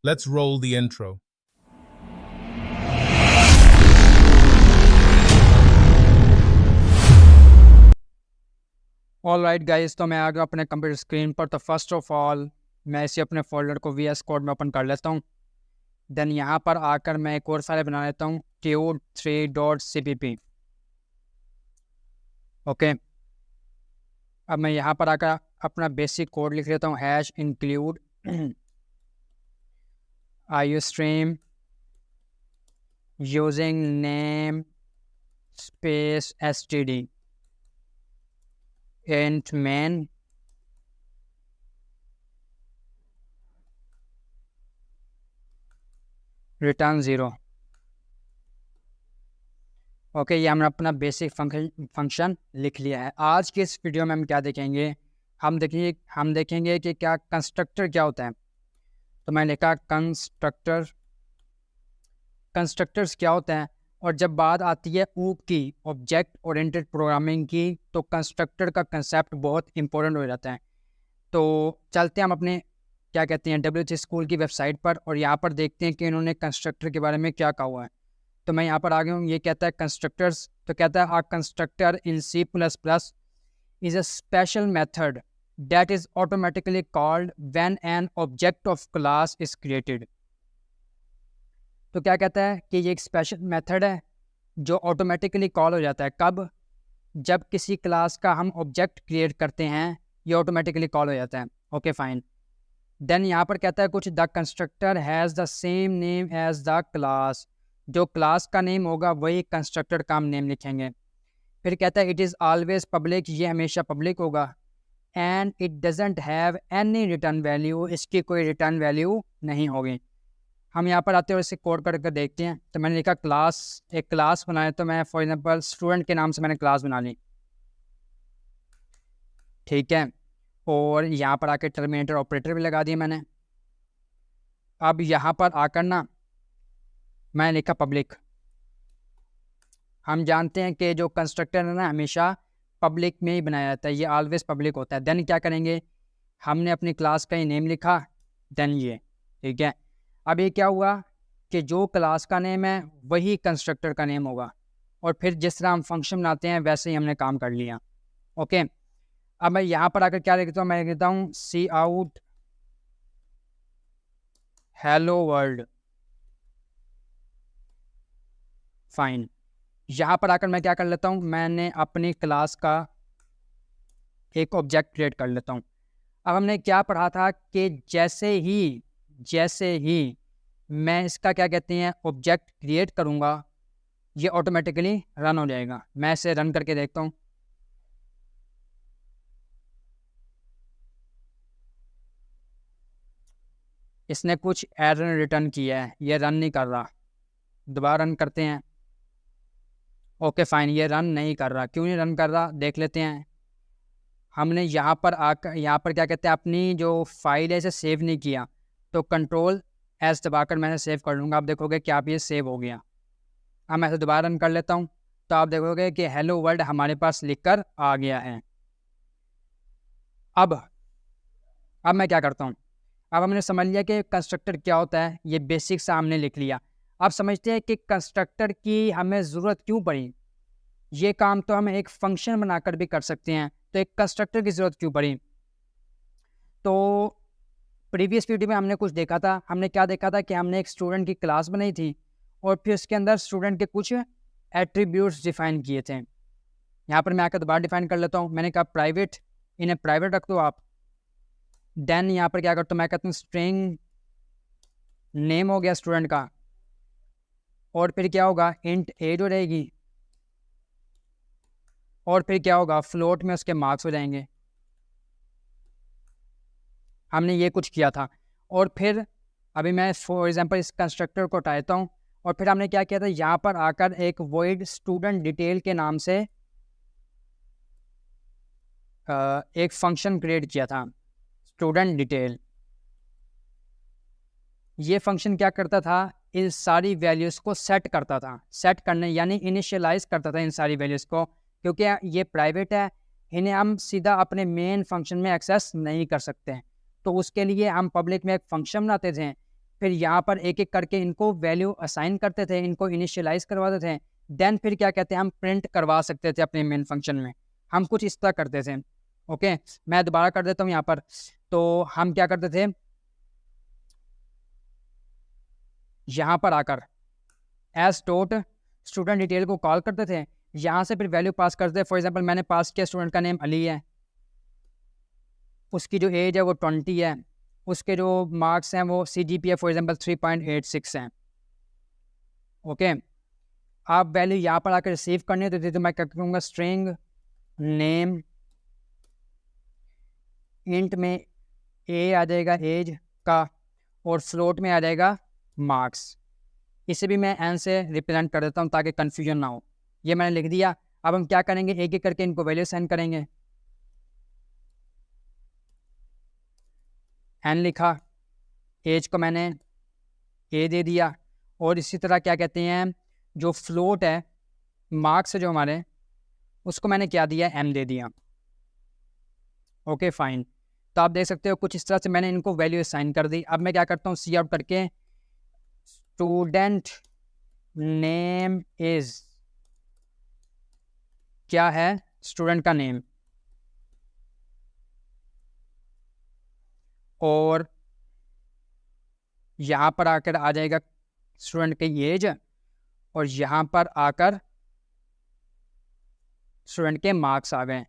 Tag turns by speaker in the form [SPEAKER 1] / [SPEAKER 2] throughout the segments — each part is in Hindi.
[SPEAKER 1] Let's roll the intro.
[SPEAKER 2] All right guys, तो मैं आ गया अपने कंप्यूटर स्क्रीन पर। तो फर्स्ट ऑफ ऑल मैं इसे अपने फोल्डर को VS कोड में ओपन कर लेता हूँ। देन यहाँ पर आकर मैं एक और फाइल बना लेता हूँ tude3.cpp। ओके, अब मैं यहाँ पर आकर अपना बेसिक कोड लिख लेता हूँ #include iostream using name space std int main return 0। Okay, ये हमने अपना बेसिक फंक्शन लिख लिया है। आज के इस वीडियो में हम क्या देखेंगे, हम देखेंगे कि क्या कंस्ट्रक्टर क्या होता है। तो मैंने लिखा कंस्ट्रक्टर्स क्या होते हैं। और जब बात आती है ऊप की, ऑब्जेक्ट ओरिएंटेड प्रोग्रामिंग की, तो कंस्ट्रक्टर का कंसेप्ट बहुत इंपॉर्टेंट हो जाता है। तो चलते हैं हम अपने क्या कहते हैं WH स्कूल की वेबसाइट पर, और यहाँ पर देखते हैं कि इन्होंने कंस्ट्रक्टर के बारे में क्या कहा हुआ है। तो मैं यहाँ पर आ गया हूँ। ये कहता है कंस्ट्रक्टर्स, तो कहता है a constructor in C++ is a special method that is automatically called when an object of class is created। तो क्या कहता है कि ये एक स्पेशल मेथड है जो ऑटोमेटिकली कॉल हो जाता है। कब? जब किसी क्लास का हम ऑब्जेक्ट क्रिएट करते हैं, ये ऑटोमेटिकली कॉल हो जाता है। Okay fine. देन यहाँ पर कहता है कुछ, the constructor has the same name as the class. जो क्लास का नेम होगा वही कंस्ट्रक्टर का हम नेम लिखेंगे। फिर कहता है इट इज़ ऑलवेज पब्लिक, ये हमेशा पब्लिक होगा। And it doesn't have any return value, इसकी कोई रिटर्न वैल्यू नहीं होगी। हम यहाँ पर आते हैं और इसे कोड करके देखते हैं। तो मैंने लिखा क्लास, एक क्लास बनाया। तो मैं फॉर एग्जांपल स्टूडेंट के नाम से मैंने क्लास बना ली, ठीक है। और यहाँ पर आकर टर्मिनेटर ऑपरेटर भी लगा दिया मैंने। अब यहाँ पर आकर ना मैंने लिखा पब्लिक। हम जानते हैं कि जो कंस्ट्रक्टर है ना हमेशा पब्लिक में ही बनाया जाता है, ये ऑलवेज पब्लिक होता है। देन क्या करेंगे, हमने अपनी क्लास का ही नेम लिखा, देन ये, ठीक है। अब ये क्या हुआ कि जो क्लास का नेम है वही कंस्ट्रक्टर का नेम होगा, और फिर जिस तरह हम फंक्शन बनाते हैं वैसे ही हमने काम कर लिया। ओके, अब मैं यहाँ पर आकर क्या लिखता हूँ, मैं लिखता हूँ सी आउट हेलो वर्ल्ड। फाइन। यहाँ पर आकर मैं क्या कर लेता हूँ, मैंने अपनी क्लास का एक ऑब्जेक्ट क्रिएट कर लेता हूँ। अब हमने क्या पढ़ा था कि जैसे ही मैं इसका क्या कहते हैं ऑब्जेक्ट क्रिएट करूँगा, ये ऑटोमेटिकली रन हो जाएगा। मैं इसे रन करके देखता हूँ। इसने कुछ एरर रिटर्न किया है, ये रन नहीं कर रहा। दोबारा रन करते हैं। ओके फाइन, ये रन नहीं कर रहा। क्यों नहीं रन कर रहा, देख लेते हैं। हमने यहाँ पर क्या कहते हैं अपनी जो फाइल है इसे सेव नहीं किया, तो Ctrl+S दबाकर मैंने सेव कर लूँगा। आप देखोगे कि आप ये सेव हो गया। अब मैं इसे दोबारा रन कर लेता हूँ, तो आप देखोगे कि हेलो वर्ल्ड हमारे पास लिखकर आ गया है। अब मैं क्या करता हूँ, अब हमने समझ लिया कि कंस्ट्रक्टर क्या होता है, ये बेसिक सा हमने लिख लिया। अब समझते हैं कि कंस्ट्रक्टर की हमें ज़रूरत क्यों पड़ी। ये काम तो हम एक फंक्शन बनाकर भी कर सकते हैं, तो एक कंस्ट्रक्टर की ज़रूरत क्यों पड़ी। तो प्रीवियस वीडियो में हमने कुछ देखा था। हमने क्या देखा था कि हमने एक स्टूडेंट की क्लास बनाई थी, और फिर उसके अंदर स्टूडेंट के कुछ एट्रीब्यूट्स डिफाइन किए थे। यहाँ पर मैं आकर दोबारा डिफाइन कर लेता हूँ। मैंने कहा प्राइवेट, इन्हें प्राइवेट रख दो आप। देन यहाँ पर क्या करता हूँ, मैं कहता हूँ स्ट्रिंग नेम हो गया स्टूडेंट का, और फिर क्या होगा इंट एज हो रहेगी, और फिर क्या होगा फ्लोट में उसके मार्क्स हो जाएंगे। हमने ये कुछ किया था। और फिर अभी मैं फॉर एग्जांपल इस कंस्ट्रक्टर को हटाता हूँ, और फिर हमने क्या किया था, यहाँ पर आकर एक वॉइड स्टूडेंट डिटेल के नाम से एक फंक्शन क्रिएट किया था, स्टूडेंट डिटेल। ये फंक्शन क्या करता था, इन सारी वैल्यूज़ को सेट करता था। सेट करने यानी इनिशियलाइज करता था इन सारी वैल्यूज़ को, क्योंकि ये प्राइवेट है, इन्हें हम सीधा अपने मेन फंक्शन में एक्सेस नहीं कर सकते हैं। तो उसके लिए हम पब्लिक में एक फंक्शन बनाते थे फिर यहाँ पर एक एक करके इनको वैल्यू असाइन करते थे, इनको इनिशियलाइज करवाते थे, देन फिर क्या कहते हैं हम प्रिंट करवा सकते थे अपने मेन फंक्शन में। हम कुछ इस तरह करते थे। ओके, मैं दोबारा कर देता हूँ यहाँ पर। तो हम क्या करते थे, यहाँ पर आकर एस डॉट स्टूडेंट डिटेल को कॉल करते थे, यहाँ से फिर वैल्यू पास करते थे। फॉर एग्जांपल मैंने पास किया स्टूडेंट का नेम अली है, उसकी जो एज है वो 20 है, उसके जो मार्क्स हैं वो CGPA फॉर एग्जांपल 3.86 हैं। ओके, आप वैल्यू यहाँ पर आकर रिसीव करनी होती थी, तो मैं क्या करूँगा, स्ट्रिंग नेम इंट में ए आ जाएगा एज का, और फ्लोट में आ जाएगा मार्क्स। इसे भी मैं एन से रिप्रेजेंट कर देता हूँ ताकि कन्फ्यूजन ना हो। ये मैंने लिख दिया। अब हम क्या करेंगे, एक एक करके इनको वैल्यू सेंड करेंगे। एन लिखा, एज को मैंने ए दे दिया, और इसी तरह क्या कहते हैं जो फ्लोट है मार्क्स है जो हमारे, उसको मैंने क्या दिया, एम दे दिया। Okay fine. तो आप देख सकते हो कुछ इस तरह से मैंने इनको वैल्यू असाइन कर दी। अब मैं क्या करता हूँ, सी आउट करके स्टूडेंट नेम इज, क्या है स्टूडेंट का नेम, और यहाँ पर आकर आ जाएगा स्टूडेंट की एज, और यहाँ पर आकर स्टूडेंट के मार्क्स आ गए।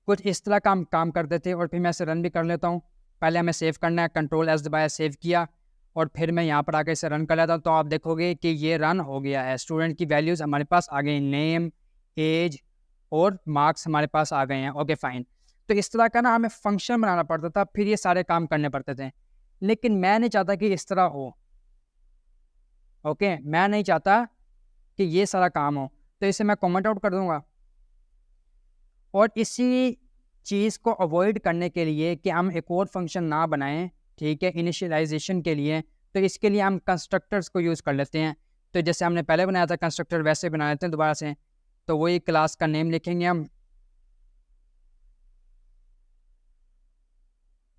[SPEAKER 2] कुछ इस तरह का हम काम करते थे। और फिर मैं इसे रन भी कर लेता हूँ। पहले हमें सेव करना है, कंट्रोल एस दबाया, सेव किया, और फिर मैं यहाँ पर आकर इसे रन कर लेता हूँ। तो आप देखोगे कि ये रन हो गया है, स्टूडेंट की वैल्यूज़ हमारे पास आ गई, नेम एज और मार्क्स हमारे पास आ गए हैं। Okay fine. तो इस तरह का ना हमें फंक्शन बनाना पड़ता था, फिर ये सारे काम करने पड़ते थे, लेकिन मैं नहीं चाहता कि इस तरह हो। ओके, मैं नहीं चाहता कि ये सारा काम हो, तो इसे मैं कमेंट आउट कर दूंगा। और इसी चीज़ को अवॉइड करने के लिए कि हम एक और फंक्शन ना बनाएं, ठीक है, इनिशियलाइजेशन के लिए, तो इसके लिए हम कंस्ट्रक्टर्स को यूज़ कर लेते हैं। तो जैसे हमने पहले बनाया था कंस्ट्रक्टर, वैसे बना लेते हैं दोबारा से। तो वही क्लास का नेम लिखेंगे हम,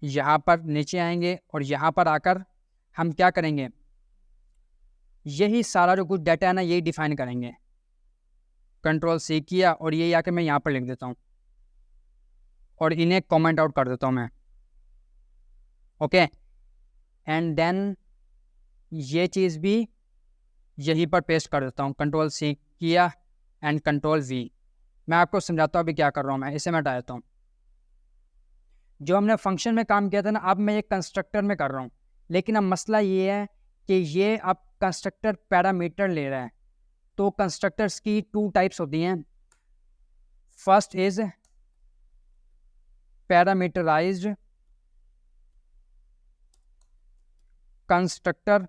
[SPEAKER 2] यहाँ पर नीचे आएंगे, और यहाँ पर आकर हम क्या करेंगे, यही सारा जो कुछ डाटा है ना यही डिफाइन करेंगे। कंट्रोल C किया, और यही आकर मैं यहाँ पर लिख देता हूँ, और इन्हें कमेंट आउट कर देता हूँ मैं। ओके, एंड देन ये चीज़ भी यहीं पर पेस्ट कर देता हूँ। कंट्रोल C किया एंड कंट्रोल V। मैं आपको समझाता हूँ अभी क्या कर रहा हूँ मैं। इसे मैं हटा देता हूँ। जो हमने फंक्शन में काम किया था ना, अब मैं ये कंस्ट्रक्टर में कर रहा हूँ। लेकिन अब मसला ये है कि ये अब कंस्ट्रक्टर पैरामीटर ले रहा है। तो कंस्ट्रक्टर्स की 2 टाइप्स होती हैं। First is parameterized constructor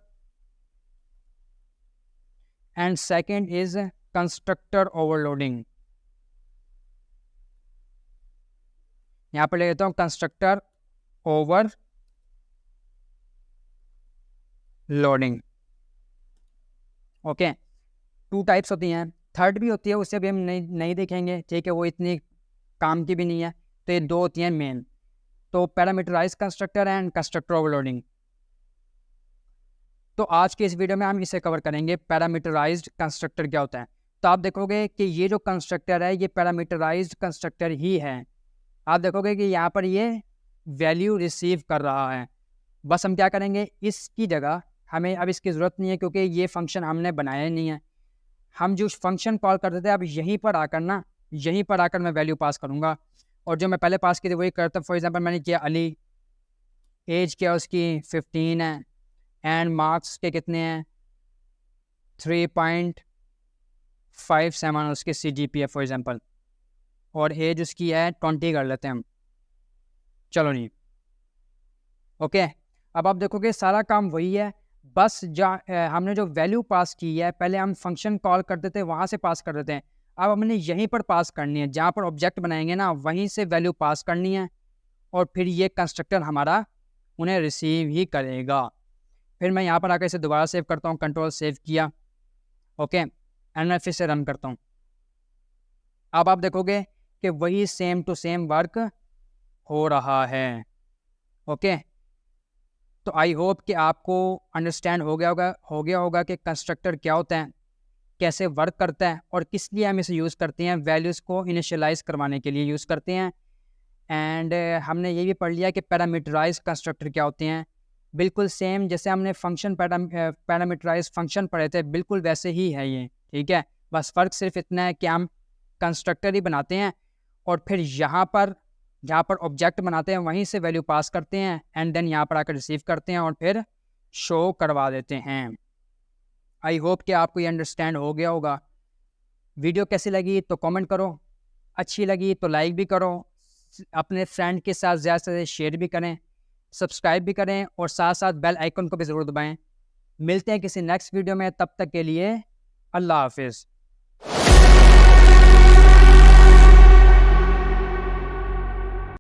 [SPEAKER 2] and second is constructor overloading. यहाँ पर ले लेता हूँ constructor overloading. Okay, 2 types होती हैं, थर्ड भी होती है, उससे भी हम नहीं देखेंगे, ठीक है, वो इतनी काम की भी नहीं है। तो ये 2 होती हैं मेन। तो parameterize constructor and constructor overloading. तो आज के इस वीडियो में हम इसे कवर करेंगे, पैरामीटराइज्ड कंस्ट्रक्टर क्या होता है। तो आप देखोगे कि ये जो कंस्ट्रक्टर है ये पैरामीटराइज्ड कंस्ट्रक्टर ही है। आप देखोगे कि यहाँ पर ये वैल्यू रिसीव कर रहा है। बस हम क्या करेंगे, इसकी जगह हमें अब इसकी ज़रूरत नहीं है, क्योंकि ये फंक्शन हमने बनाया ही नहीं है। हम जो फंक्शन कॉल करते थे, अब यहीं पर आकर ना, यहीं पर आकर मैं वैल्यू पास करूँगा। और जो मैं पहले पास की थी वही करता। फॉर एग्जांपल मैंने किया अली, एज क्या उसकी 15 है, एंड मार्क्स के कितने हैं 3.57 उसके CGPA फॉर एग्जांपल, और एज उसकी है 20 कर लेते हैं हम। चलो नहीं, ओके। अब आप देखोगे सारा काम वही है, बस हमने जो वैल्यू पास की है, पहले हम फंक्शन कॉल करते थे वहाँ से पास कर देते हैं। अब हमने यहीं पर पास करनी है, जहाँ पर ऑब्जेक्ट बनाएंगे ना वहीं से वैल्यू पास करनी है, और फिर ये कंस्ट्रक्टर हमारा उन्हें रिसीव ही करेगा। फिर मैं यहाँ पर आकर इसे दोबारा सेव करता हूँ, कंट्रोल सेव किया, ओके, एंड मैं फिर से रन करता हूँ। अब आप देखोगे कि वही सेम टू सेम वर्क हो रहा है। ओके, तो आई होप कि आपको अंडरस्टैंड हो गया होगा कि कंस्ट्रक्टर क्या होता है, कैसे वर्क करता है और किस लिए हम इसे यूज़ करते हैं। वैल्यूज़ को इनिशियलाइज़ करवाने के लिए यूज़ करते हैं। एंड हमने ये भी पढ़ लिया कि पैरामीटराइज कंस्ट्रक्टर क्या होते हैं। बिल्कुल सेम जैसे हमने पैरामीटराइज फंक्शन पढ़े थे, बिल्कुल वैसे ही है ये, ठीक है। बस फ़र्क सिर्फ इतना है कि हम कंस्ट्रक्टर ही बनाते हैं और फिर जहाँ पर ऑब्जेक्ट बनाते हैं वहीं से वैल्यू पास करते हैं एंड देन यहाँ पर आकर रिसीव करते हैं और फिर शो करवा देते हैं। आई होप कि आपको ये अंडरस्टैंड हो गया होगा। वीडियो कैसी लगी तो कमेंट करो, अच्छी लगी तो लाइक भी करो, अपने फ्रेंड के साथ ज़्यादा से ज़्यादा शेयर भी करें, सब्सक्राइब भी करें और साथ साथ बेल आइकन को भी ज़रूर दबाएं। मिलते हैं किसी नेक्स्ट वीडियो में, तब तक के लिए अल्लाह हाफिज़।